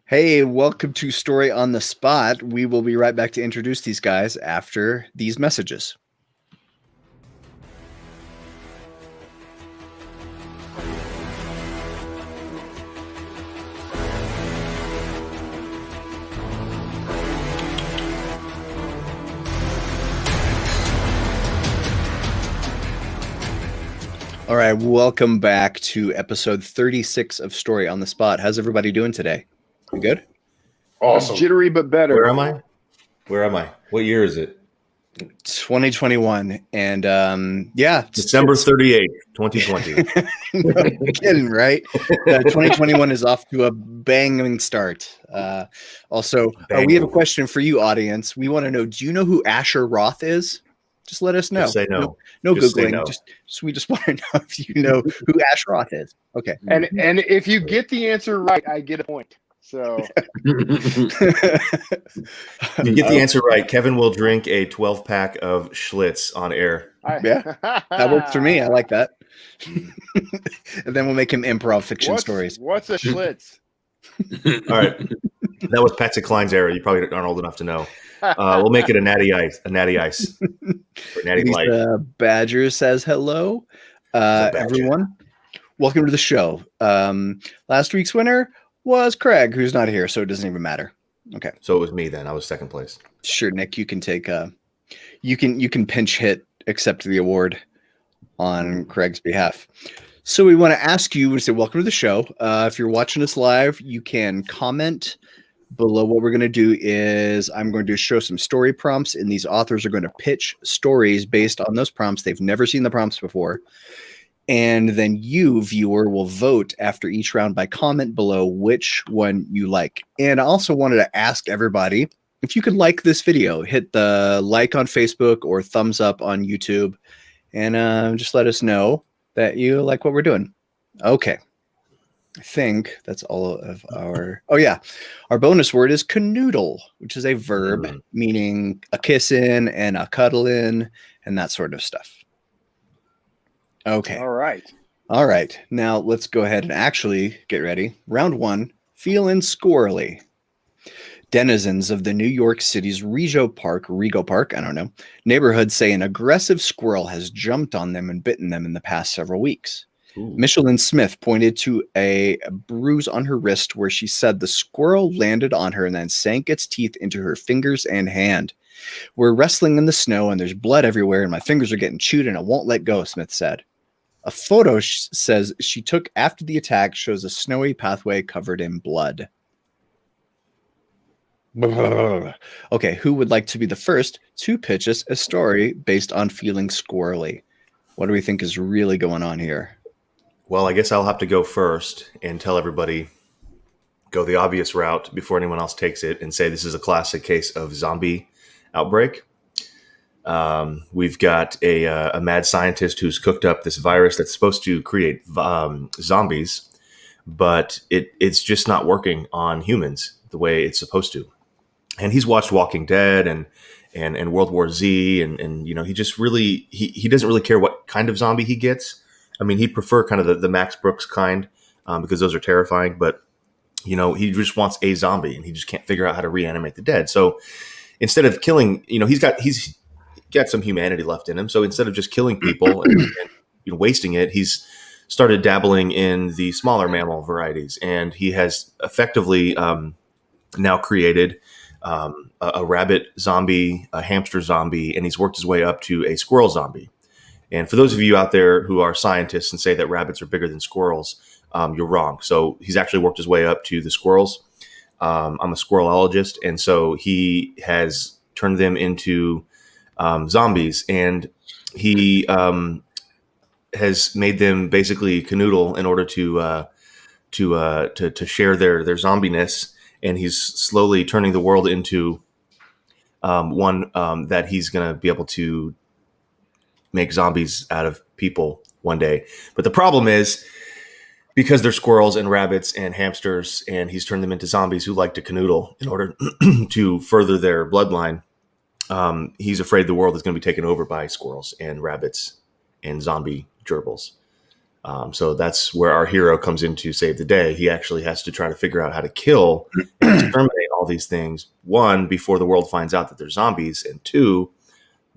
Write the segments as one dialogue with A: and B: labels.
A: Hey, welcome to Story on the Spot. We will be right back to introduce these guys after these messages. All right, welcome back to episode 36 of Story on the Spot. How's everybody doing today? You good?
B: Awesome.
C: Jittery but better.
B: Where am I? What year is it?
A: 2021. And yeah.
B: December 38th, 2020.
A: No kidding, right? 2021 is off to a banging start. Also, we have a question for you, audience. We want to know, do you know who Asher Roth is? Just let us know.
B: Just say no.
A: No
B: Just
A: Googling.
B: say no.
A: We just want to know if you know who Asher Roth is. Okay.
C: And if you get the answer right, I get a point. So
B: you get the answer right, Kevin will drink a 12-pack of Schlitz on air.
A: Yeah, that works for me. I like that. And then we'll make him improv fiction stories.
C: What's a Schlitz?
B: All right. That was Patsy Cline's era. You probably aren't old enough to know. We'll make it a natty ice. Or natty light.
A: Badger says hello. Everyone, welcome to the show. Last week's winner was Craig, who's not here, so it doesn't even matter. Okay.
B: So it was me then. I was second place.
A: Sure, Nick, you can take you can pinch hit, accept the award on Craig's behalf. So we want to ask you to say welcome to the show. If you're watching us live, you can comment below. What we're going to do is I'm going to show some story prompts, and these authors are going to pitch stories based on those prompts. They've never seen the prompts before. And then you, viewer, will vote after each round by comment below which one you like. And I also wanted to ask everybody, if you could like this video, hit the like on Facebook or thumbs up on YouTube, and just let us know that you like what we're doing. Okay. I think that's all of our... Oh, yeah. Our bonus word is canoodle, which is a verb meaning a kiss in and a cuddle in and that sort of stuff. Okay.
C: All right.
A: Now let's go ahead and actually get ready. Round one, feeling squirrely. Denizens of the New York City's Rego Park, neighborhood say an aggressive squirrel has jumped on them and bitten them in the past several weeks. Ooh. Michelin Smith pointed to a bruise on her wrist where she said the squirrel landed on her and then sank its teeth into her fingers and hand. We're wrestling in the snow and there's blood everywhere and my fingers are getting chewed and it won't let go, Smith said. A photo says she took after the attack shows a snowy pathway covered in blood. Okay, who would like to be the first to pitch us a story based on feeling squirrely? What do we think is really going on here?
B: Well, I guess I'll have to go first and tell everybody, go the obvious route before anyone else takes it and say this is a classic case of zombie outbreak. We've got a mad scientist who's cooked up this virus that's supposed to create zombies, but it's just not working on humans the way it's supposed to. And he's watched Walking Dead and World War Z, and he just really he doesn't really care what kind of zombie he gets. I mean, he'd prefer kind of the Max Brooks kind because those are terrifying. But he just wants a zombie, and he just can't figure out how to reanimate the dead. So instead of killing, he's got some humanity left in him. So instead of just killing people and wasting it, he's started dabbling in the smaller mammal varieties, and he has effectively now created a rabbit zombie, a hamster zombie, and he's worked his way up to a squirrel zombie. And for those of you out there who are scientists and say that rabbits are bigger than squirrels, you're wrong. So he's actually worked his way up to the squirrels. I'm a squirrelologist, and so he has turned them into zombies, and he has made them basically canoodle in order to share their zombiness. And he's slowly turning the world into one that he's going to be able to make zombies out of people one day. But the problem is, because they're squirrels and rabbits and hamsters, and he's turned them into zombies who like to canoodle in order to further their bloodline, he's afraid the world is going to be taken over by squirrels and rabbits and zombie gerbils. So that's where our hero comes in to save the day. He actually has to try to figure out how to kill and exterminate all these things. One, before the world finds out that they're zombies, and two,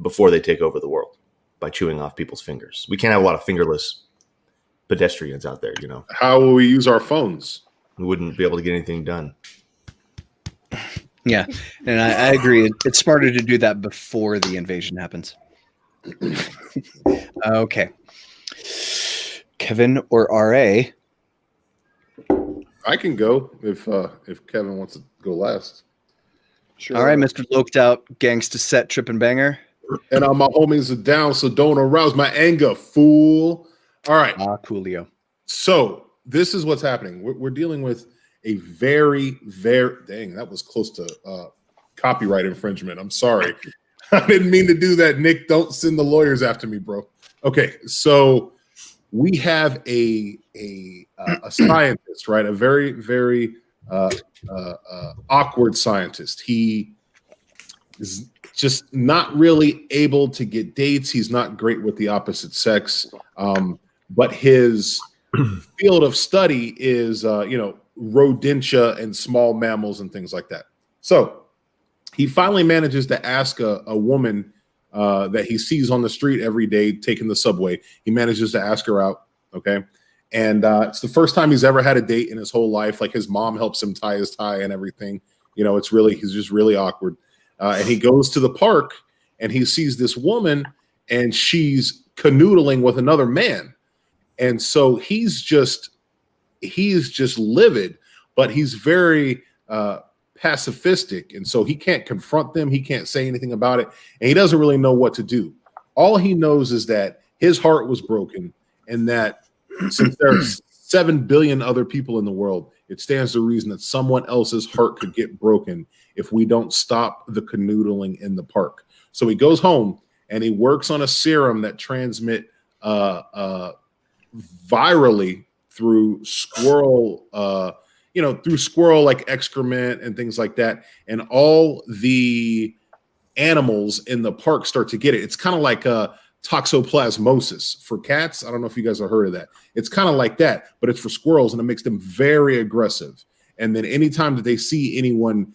B: before they take over the world by chewing off people's fingers. We can't have a lot of fingerless pedestrians out there, you know.
D: How will we use our phones?
B: We wouldn't be able to get anything done.
A: Yeah, and I agree. It's smarter to do that before the invasion happens. Okay. Kevin or RA?
D: I can go if Kevin wants to go last.
C: Sure.
A: All right, Mr. Loked Out, Gangsta Set, Trip and Banger.
D: And all my homies are down, so don't arouse my anger, fool. All right.
A: Coolio.
D: So this is what's happening. We're dealing with a very, dang, that was close to copyright infringement. I'm sorry. I didn't mean to do that, Nick. Don't send the lawyers after me, bro. Okay, so we have a scientist, right? A very, very awkward scientist. He is just not really able to get dates. He's not great with the opposite sex, but his field of study is, rodentia and small mammals and things like that. So he finally manages to ask a woman that he sees on the street every day taking the subway. He manages to ask her out, okay? And it's the first time he's ever had a date in his whole life. Like, his mom helps him tie his tie and everything. You know, he's just really awkward. And he goes to the park and he sees this woman and she's canoodling with another man. And so he's just livid, but he's very pacifistic. And so he can't confront them. He can't say anything about it. And he doesn't really know what to do. All he knows is that his heart was broken, and that since there are 7 billion other people in the world, it stands to reason that someone else's heart could get broken if we don't stop the canoodling in the park. So he goes home and he works on a serum that transmit virally through squirrel, through squirrel like excrement and things like that. And all the animals in the park start to get it. It's kind of like toxoplasmosis for cats. I don't know if you guys have heard of that. It's kind of like that, but it's for squirrels, and it makes them very aggressive. And then anytime that they see anyone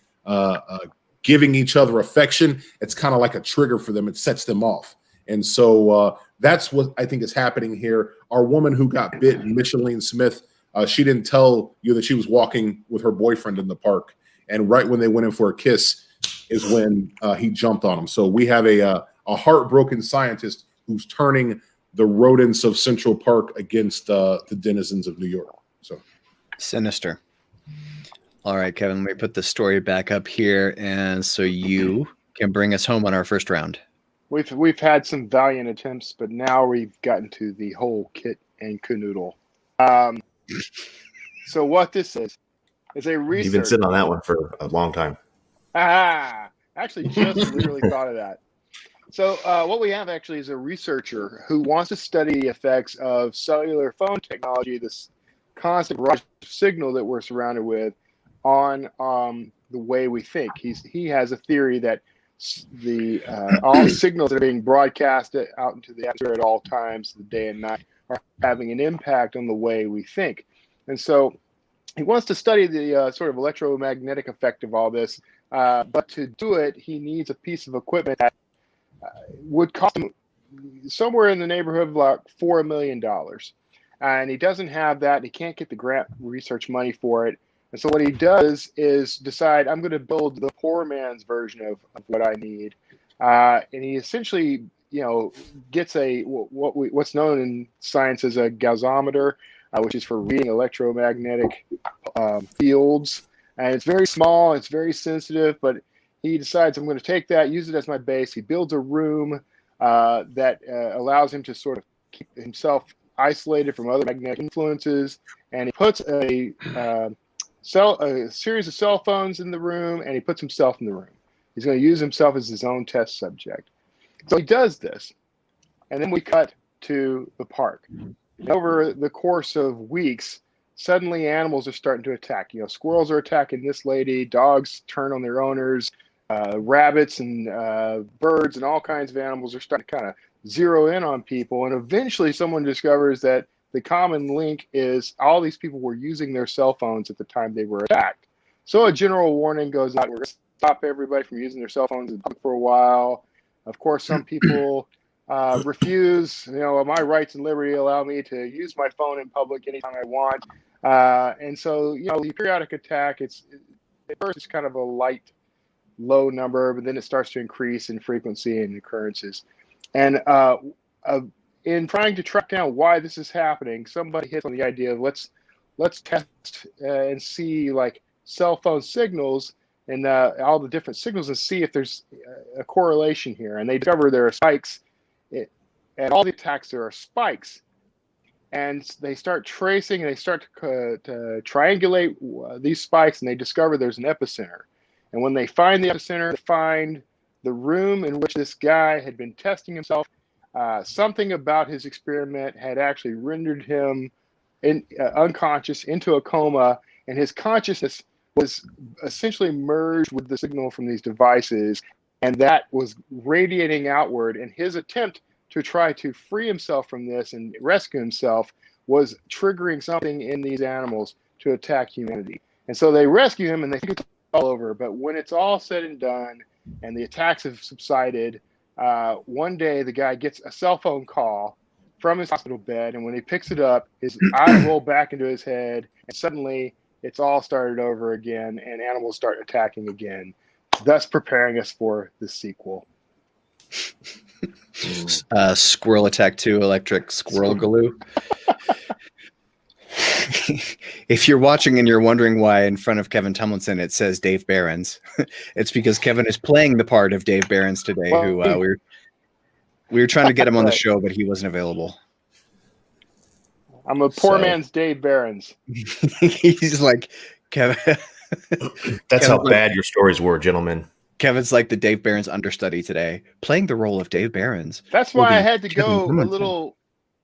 D: giving each other affection, it's kind of like a trigger for them. It sets them off. And so that's what I think is happening here. Our woman who got bit, Micheline Smith, she didn't tell you that she was walking with her boyfriend in the park. And right when they went in for a kiss is when he jumped on him. So we have a heartbroken scientist who's turning the rodents of Central Park against the denizens of New York. So
A: sinister. All right, Kevin, let me put the story back up here, and so you can bring us home on our first round.
C: We've had some valiant attempts, but now we've gotten to the whole kit and canoodle. So what this is a research.
B: You've been sitting on that one for a long time.
C: Actually, just literally thought of that. So what we have actually is a researcher who wants to study the effects of cellular phone technology, this constant rush of signal that we're surrounded with, on the way we think. He has a theory that the all signals that are being broadcasted out into the atmosphere at all times, the day and night, are having an impact on the way we think. And so he wants to study the sort of electromagnetic effect of all this. But to do it, he needs a piece of equipment that would cost him somewhere in the neighborhood of like $4 million. And he doesn't have that. He can't get the grant research money for it. And so what he does is decide, I'm going to build the poor man's version of what I need. And he essentially, gets what's known in science as a gasometer, which is for reading electromagnetic fields. And it's very small, it's very sensitive, but he decides, I'm going to take that, use it as my base. He builds a room that allows him to sort of keep himself isolated from other magnetic influences. And he puts a series of cell phones in the room, and he puts himself in the room. He's going to use himself as his own test subject. So he does this. And then we cut to the park. And over the course of weeks, suddenly animals are starting to attack. Squirrels are attacking this lady, dogs turn on their owners, rabbits and birds and all kinds of animals are starting to kind of zero in on people. And eventually someone discovers that the common link is all these people were using their cell phones at the time they were attacked. So a general warning goes out. We're going to stop everybody from using their cell phones for a while. Of course, some people refuse. My rights and liberty allow me to use my phone in public anytime I want. And so, the periodic attack, at first it's kind of a light, low number, but then it starts to increase in frequency and occurrences. And in trying to track down why this is happening, somebody hits on the idea of let's test and see like cell phone signals and all the different signals and see if there's a correlation here. And they discover there are spikes. At all the attacks, there are spikes. And they start tracing and they start to triangulate these spikes, and they discover there's an epicenter. And when they find the epicenter, they find the room in which this guy had been testing himself. Something about his experiment had actually rendered him unconscious into a coma, and his consciousness was essentially merged with the signal from these devices, and that was radiating outward. And his attempt to try to free himself from this and rescue himself was triggering something in these animals to attack humanity. And so they rescue him, and they think it's all over. But when it's all said and done and the attacks have subsided, one day the guy gets a cell phone call from his hospital bed, and when he picks it up, his eyes roll back into his head, and suddenly it's all started over again, and animals start attacking again, thus preparing us for the sequel.
A: Squirrel Attack 2 Electric Squirrel Galoo. If you're watching and you're wondering why in front of Kevin Tumlinson it says Dave Behrens, it's because Kevin is playing the part of Dave Behrens today, who we were trying to get him on the show, but he wasn't available.
C: I'm a poor man's Dave Behrens.
A: He's like, Kevin.
B: That's how bad your stories were, gentlemen.
A: Kevin's like the Dave Behrens understudy today, playing the role of Dave Behrens.
C: That's why I had to go a little.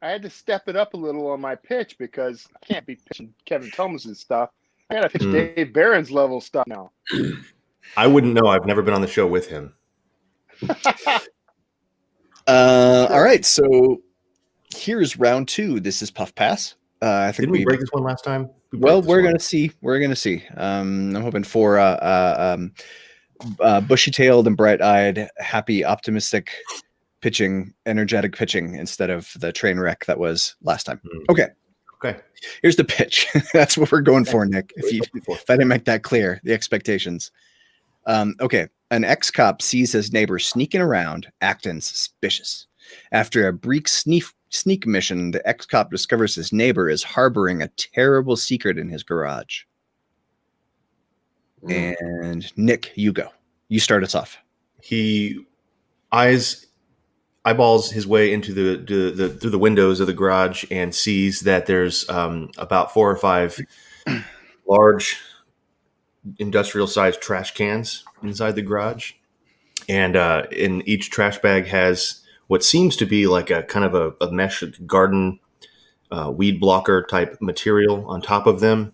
C: I had to step it up a little on my pitch because I can't be pitching Kevin Thomas's stuff. I got to pitch Dave Behrens level stuff now.
B: I wouldn't know. I've never been on the show with him.
A: All right, so here's round 2. This is Puff Pass. I think
B: Didn't we break this one last time?
A: We're gonna see. We're gonna see. I'm hoping for bushy-tailed and bright-eyed, happy, optimistic pitching, energetic pitching instead of the train wreck that was last time. Okay. Here's the pitch. That's what we're going for, Nick. If I didn't make that clear, the expectations. Okay. An ex-cop sees his neighbor sneaking around, acting suspicious. After a brief sneak mission, the ex-cop discovers his neighbor is harboring a terrible secret in his garage. And Nick, you go. You start us off.
B: He eyeballs his way into the through the windows of the garage and sees that there's about 4 or 5 large industrial-sized trash cans inside the garage, and in each trash bag has what seems to be like a kind of a mesh garden weed blocker type material on top of them,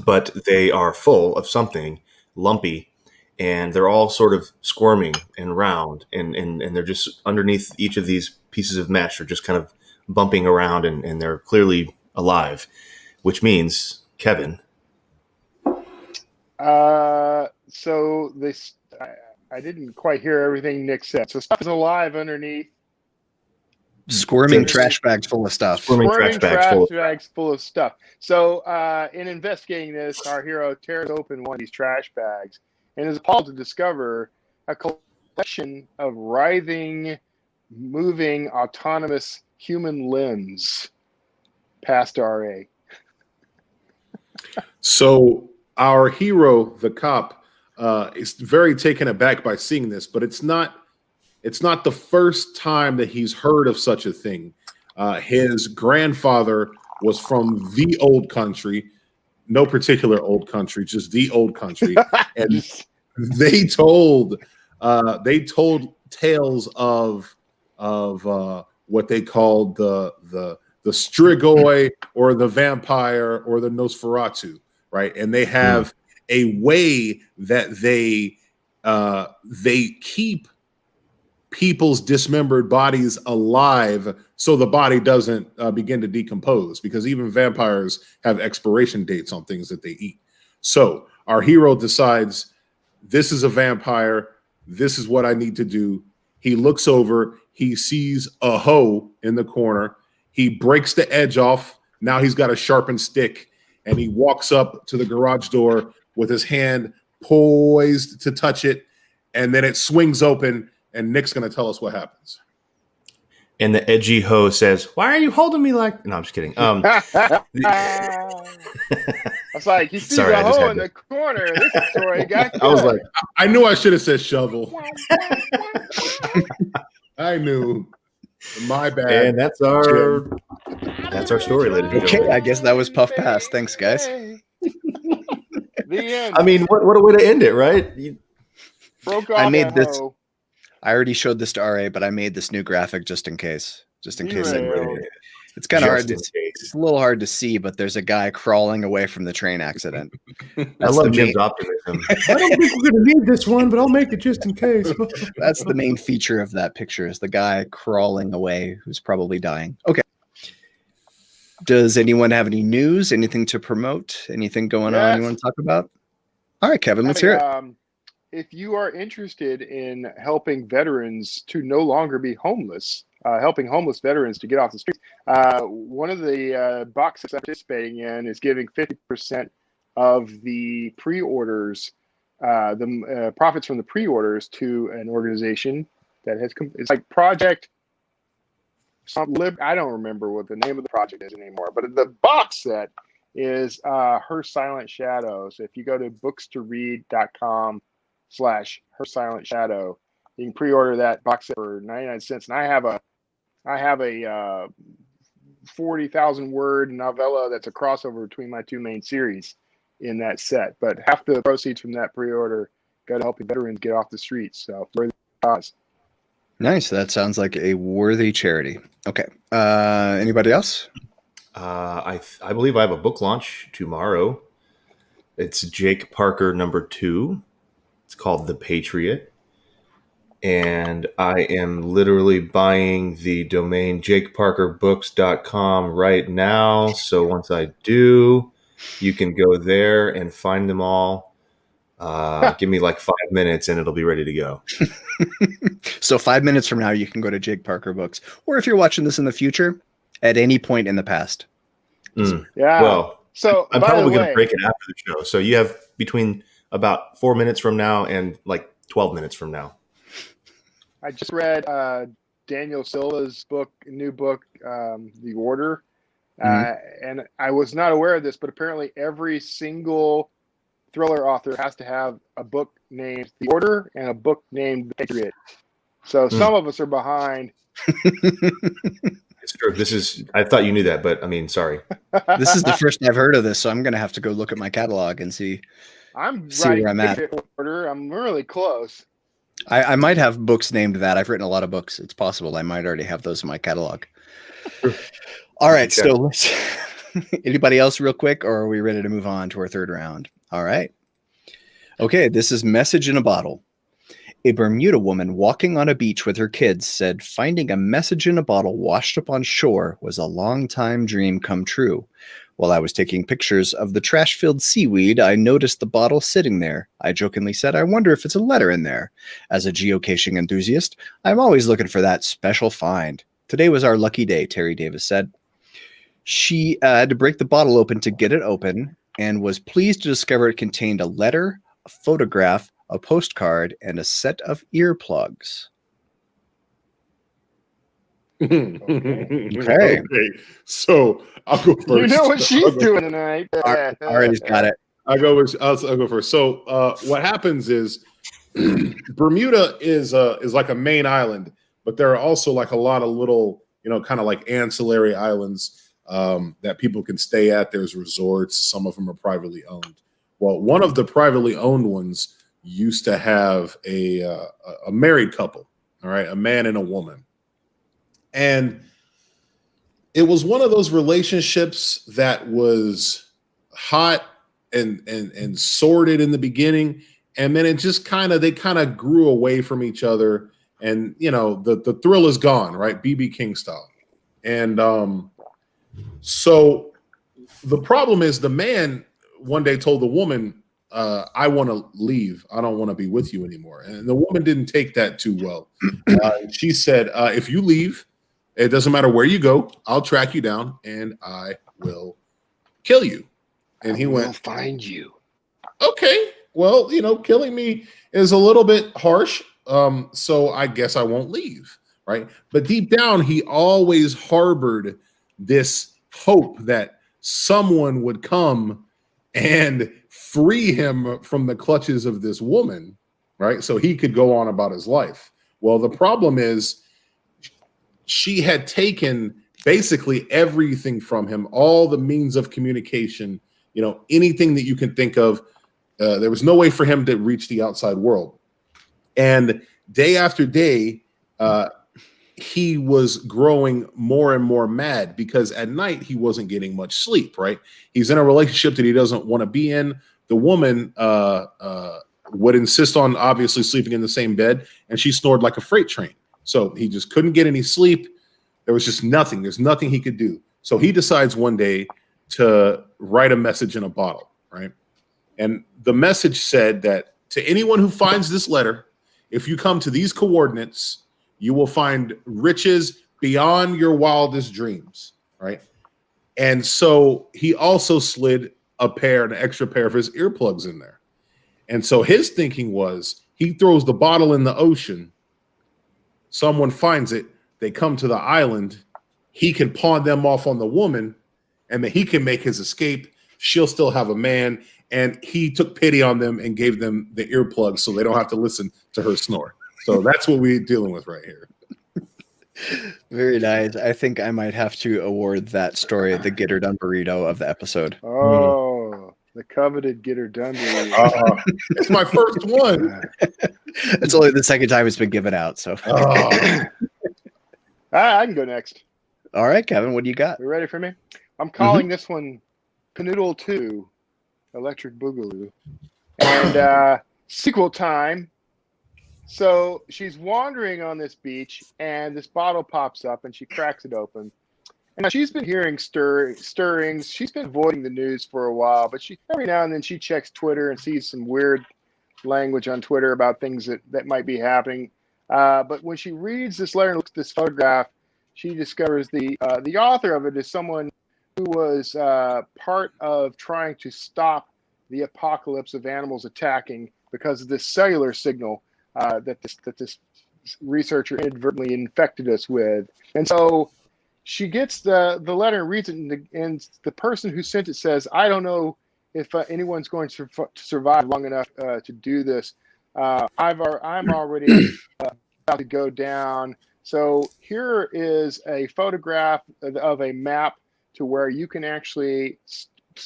B: but they are full of something lumpy, and they're all sort of squirming and round, and they're just underneath each of these pieces of mesh are just kind of bumping around, and they're clearly alive, which means, Kevin.
C: So this, I didn't quite hear everything Nick said. So stuff is alive underneath.
A: Squirming trash bags full of stuff.
C: Squirming trash bags full of stuff. So in investigating this, our hero tears open one of these trash bags and is appalled to discover a collection of writhing, moving, autonomous human limbs past RA.
D: So our hero, the cop, is very taken aback by seeing this, but it's not the first time that he's heard of such a thing. His grandfather was from the old country, no particular old country, just the old country, and they told tales of what they called the Strigoi or the vampire or the Nosferatu, right? And they have a way that they keep people's dismembered bodies alive so the body doesn't begin to decompose, because even vampires have expiration dates on things that they eat. So our hero decides, this is a vampire. This is what I need to do. He looks over. He sees a hoe in the corner. He breaks the edge off. Now he's got a sharpened stick, and he walks up to the garage door with his hand poised to touch it, and then it swings open, and Nick's going to tell us what happens.
B: And the edgy hoe says, "Why are you holding me like?" No, I'm just kidding.
C: I was like, he sees
B: Sorry,
C: a
B: I just
C: hole
B: had
C: in
B: to-
C: the corner. This story got
B: I was
C: good.
B: like,
D: I knew I should have said shovel. I knew. My bad.
B: and that's our story, ladies and
A: Okay,
B: gentlemen.
A: I guess that was Puff Pass. Thanks, guys.
C: The end.
B: I mean, what a way to end it, right?
C: Broke off
A: I made
C: that
A: this-
C: hoe.
A: I already showed this to RA, but I made this new graphic just in case. Just in case.
C: Derailed.
A: It's kind of hard.
B: Just in
A: It's
B: case.
A: a little hard to see, but there's a guy crawling away from the train accident.
B: I
A: That's
B: love
A: the
B: Jim's
A: main-
B: optimism. I don't think we're going to need this one, but I'll make it just in case.
A: That's the main feature of that picture, is the guy crawling away who's probably dying. Okay. Does anyone have any news? Anything to promote? Anything going on you
C: Yes.
A: want to talk about? All right, Kevin, let's hear it.
C: If you are interested in helping veterans to no longer be homeless, helping homeless veterans to get off the streets, one of the boxes I'm participating in is giving 50% of the pre-orders, the profits from the pre-orders, to an organization that has it's like Project I don't remember what the name of the project is anymore, but the box set is Her Silent Shadow. So if you go to books2read.com/Her Silent Shadow, you can pre-order that box set for 99 cents. And I have a 40,000 word novella that's a crossover between my two main series in that set. But half the proceeds from that pre-order go to helping veterans get off the streets. So for the cause.
A: Nice. That sounds like a worthy charity. Okay. Anybody else?
B: I believe I have a book launch tomorrow. It's Jake Parker #2. It's called The Patriot. And I am literally buying the domain jakeparkerbooks.com right now. So once I do, you can go there and find them all. Give me like 5 minutes and it'll be ready to go.
A: So 5 minutes from now, you can go to Jake Parker Books. Or if you're watching this in the future, at any point in the past.
B: Mm.
C: Yeah.
B: Well,
C: So
B: I'm
C: by the
B: probably going to
C: way,
B: break it after the show. So you have between about 4 minutes from now and like 12 minutes from now.
C: I just read Daniel Silva's new book, The Order. And I was not aware of this, but apparently every single thriller author has to have a book named The Order and a book named The Patriot. So some of us are behind.
B: It's true. I thought you knew that, but I mean, sorry.
A: This is the first I've heard of this, so I'm going to have to go look at my catalog and see.
C: I'm
A: See
C: writing
A: where I'm at.
C: Patriot Order. I'm really close.
A: I might have books named that. I've written a lot of books. It's possible I might already have those in my catalog. All right.
B: Okay.
A: So let's. Anybody else real quick, or are we ready to move on to our third round? All right. Okay. This is Message in a Bottle. A Bermuda woman walking on a beach with her kids said finding a message in a bottle washed up on shore was a long-time dream come true. While I was taking pictures of the trash-filled seaweed, I noticed the bottle sitting there. I jokingly said, I wonder if it's a letter in there. As a geocaching enthusiast, I'm always looking for that special find. Today was our lucky day, Terry Davis said. She had to break the bottle open to get it open and was pleased to discover it contained a letter, a photograph, a postcard, and a set of earplugs.
D: Okay. So I'll go first.
C: You know what she's
D: I'll go-
C: doing tonight.
A: Already's got it.
D: I'll go first. So what happens is Bermuda is like a main island, but there are also like a lot of little, kind of like ancillary islands that people can stay at. There's resorts. Some of them are privately owned. Well, one of the privately owned ones used to have a married couple, all right, a man and a woman. And it was one of those relationships that was hot and sordid in the beginning. And then it just they kind of grew away from each other. and the thrill is gone, right? BB King style. And so the problem is the man one day told the woman, I want to leave. I don't want to be with you anymore. And the woman didn't take that too well. She said, if you leave, it doesn't matter where you go, I'll track you down and I will kill you. And he went,
C: find you.
D: Okay, well, killing me is a little bit harsh. So I guess I won't leave, right? But deep down, he always harbored this hope that someone would come and free him from the clutches of this woman, right? So he could go on about his life. Well, the problem is she had taken basically everything from him, all the means of communication, anything that you can think of. There was no way for him to reach the outside world. And day after day, he was growing more and more mad because at night he wasn't getting much sleep, right? He's in a relationship that he doesn't want to be in. The woman would insist on obviously sleeping in the same bed, and she snored like a freight train. So he just couldn't get any sleep. There was just nothing. There's nothing he could do. So he decides one day to write a message in a bottle, right? And the message said that to anyone who finds this letter, if you come to these coordinates, you will find riches beyond your wildest dreams, right? And so he also slid an extra pair of his earplugs in there. And so his thinking was he throws the bottle in the ocean, someone finds it, they come to the island, he can pawn them off on the woman, and then he can make his escape. She'll still have a man. And he took pity on them and gave them the earplugs so they don't have to listen to her snore. So that's what we're dealing with right here.
A: Very nice. I think I might have to award that story the Get Her Done burrito of the episode.
C: Oh, the coveted Get Her Done burrito.
D: It's my first one.
A: It's only the second time it's been given out. So
C: I can go next.
A: All right, Kevin, what do you got?
C: You ready for me? I'm calling this one Canoodle 2. Electric Boogaloo. And sequel time. So she's wandering on this beach and this bottle pops up and she cracks it open. And she's been hearing stirrings. She's been avoiding the news for a while, but every now and then she checks Twitter and sees some weird language on Twitter about things that might be happening. But when she reads this letter and looks at this photograph, she discovers the author of it is someone who was part of trying to stop the apocalypse of animals attacking because of this cellular signal that this researcher inadvertently infected us with. And so she gets the letter and reads it, and the person who sent it says, I don't know if anyone's going to survive long enough to do this. I'm already about to go down. So here is a photograph of a map to where you can actually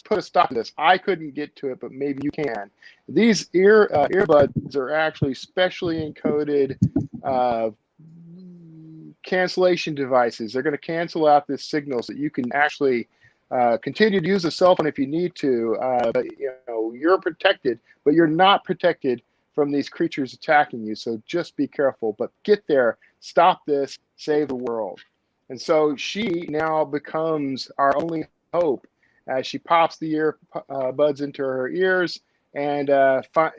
C: put a stop to this. I couldn't get to it, but maybe you can. These earbuds are actually specially encoded cancellation devices. They're going to cancel out this signal so that you can actually continue to use a cell phone if you need to. But you're protected, but you're not protected from these creatures attacking you. So just be careful. But get there, stop this, save the world. And so she now becomes our only hope as she pops the earbuds into her ears and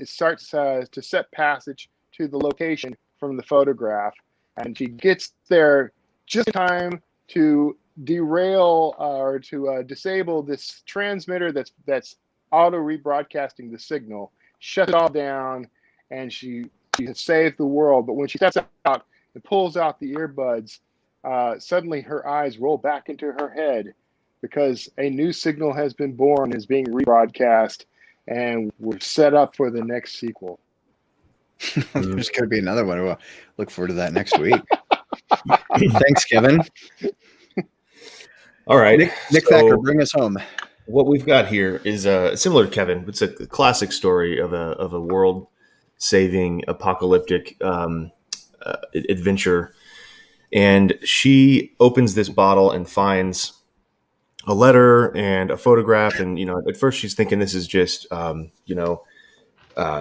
C: starts to set passage to the location from the photograph. And she gets there just in time to derail or to disable this transmitter that's auto rebroadcasting the signal, shut it all down, and she has saved the world. But when she steps out and pulls out the earbuds, suddenly her eyes roll back into her head because a new signal has been born, is being rebroadcast, and we're set up for the next sequel.
A: There's going to be another one. We'll look forward to that next week. Thanks, Kevin.
B: All right.
A: Nick Thacker, bring us home.
B: What we've got here is similar to Kevin. It's a classic story of a world-saving apocalyptic adventure. And she opens this bottle and finds a letter and a photograph. And, at first she's thinking this is just,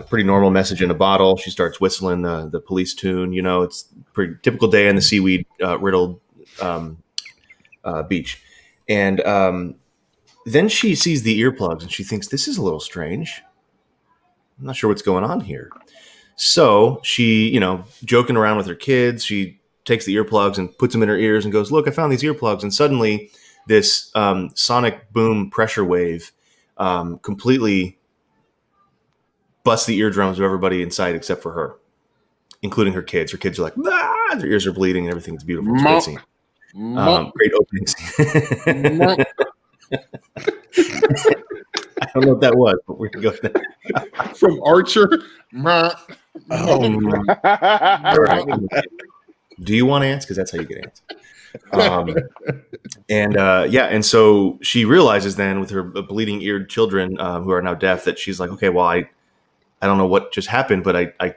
B: Pretty normal message in a bottle. She starts whistling the police tune. You know, it's a pretty typical day on the seaweed riddled beach. And then she sees the earplugs and she thinks, this is a little strange. I'm not sure what's going on here. So she, you know, joking around with her kids, she takes the earplugs and puts them in her ears and goes, look, I found these earplugs. And suddenly this sonic boom pressure wave completely busts the eardrums of everybody inside except for her, including her kids. Her kids are like, ah! Their ears are bleeding and everything. It's beautiful. It's a great scene. Great opening scene. I don't know what that was, but we're going to go there.
D: From Archer.
B: All right. Do you want ants? Because that's how you get ants. And so she realizes then with her bleeding eared children who are now deaf that she's like, okay, well, I don't know what just happened, but I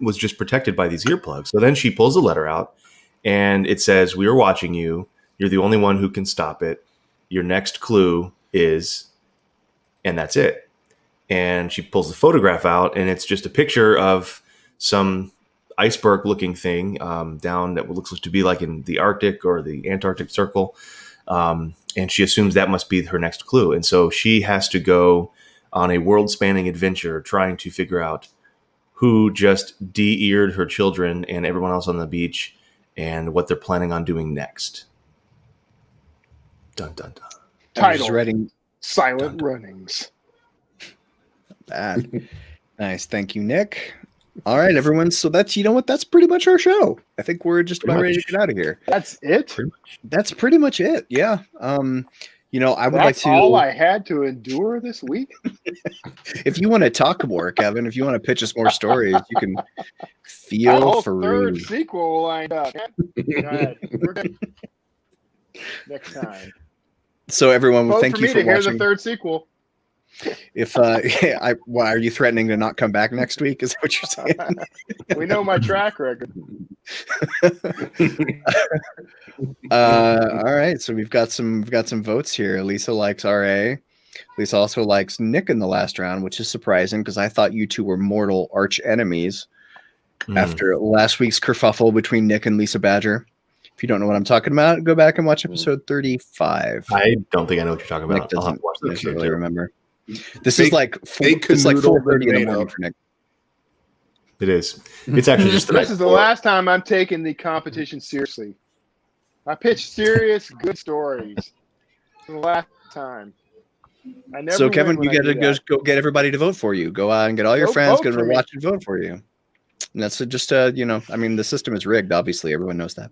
B: was just protected by these earplugs. So then she pulls the letter out and it says, we are watching you. You're the only one who can stop it. Your next clue is, and that's it. And she pulls the photograph out and it's just a picture of some iceberg looking thing down that looks to be like in the Arctic or the Antarctic Circle. And she assumes that must be her next clue. And so she has to go on a world spanning adventure trying to figure out who just de-eared her children and everyone else on the beach and what they're planning on doing next. Dun, dun, dun.
C: Title: Silent Runnings.
A: Bad. Nice. Thank you, Nick. All right, everyone. So that's, you know what? That's pretty much our show. I think we're just about ready to get out of here.
C: That's it?
A: That's pretty much it. Yeah. You know, I would like to.
C: All I had to endure this week.
A: If you want to talk more, Kevin, if you want to pitch us more stories, you can feel free.
C: Third sequel lined up. Right, we're good. Next time.
A: So everyone,
C: Vote
A: thank
C: for
A: you
C: me
A: for
C: to hear
A: watching.
C: the third sequel.
A: If why are you threatening to not come back next week? Is that what you're saying?
C: We know my track record.
A: All right, so we've got some votes here. Lisa likes RA. Lisa also likes Nick in the last round, which is surprising because I thought you two were mortal arch enemies after last week's kerfuffle between Nick and Lisa Badger. If you don't know what I'm talking about, go back and watch episode 35.
B: I don't think I know what you're talking about.
A: Nick doesn't
B: watch that
A: necessarily remember. This is like 4:30 in the morning for Nick.
B: It is. It's actually just
C: This is the last time I'm taking the competition seriously. I pitch serious, good stories. For the last time. I never.
A: So Kevin, you got to go get everybody to vote for you. Go out and get all your friends. Go to watch and vote for you. And that's just you know, I mean, the system is rigged. Obviously, everyone knows that.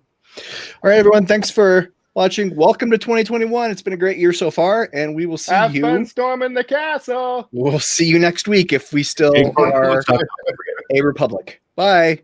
A: All right, everyone. Thanks for watching. Welcome to 2021. It's been a great year so far, and we will see
C: Have
A: you.
C: fun storming the castle.
A: We'll see you next week if we still are a republic. Bye.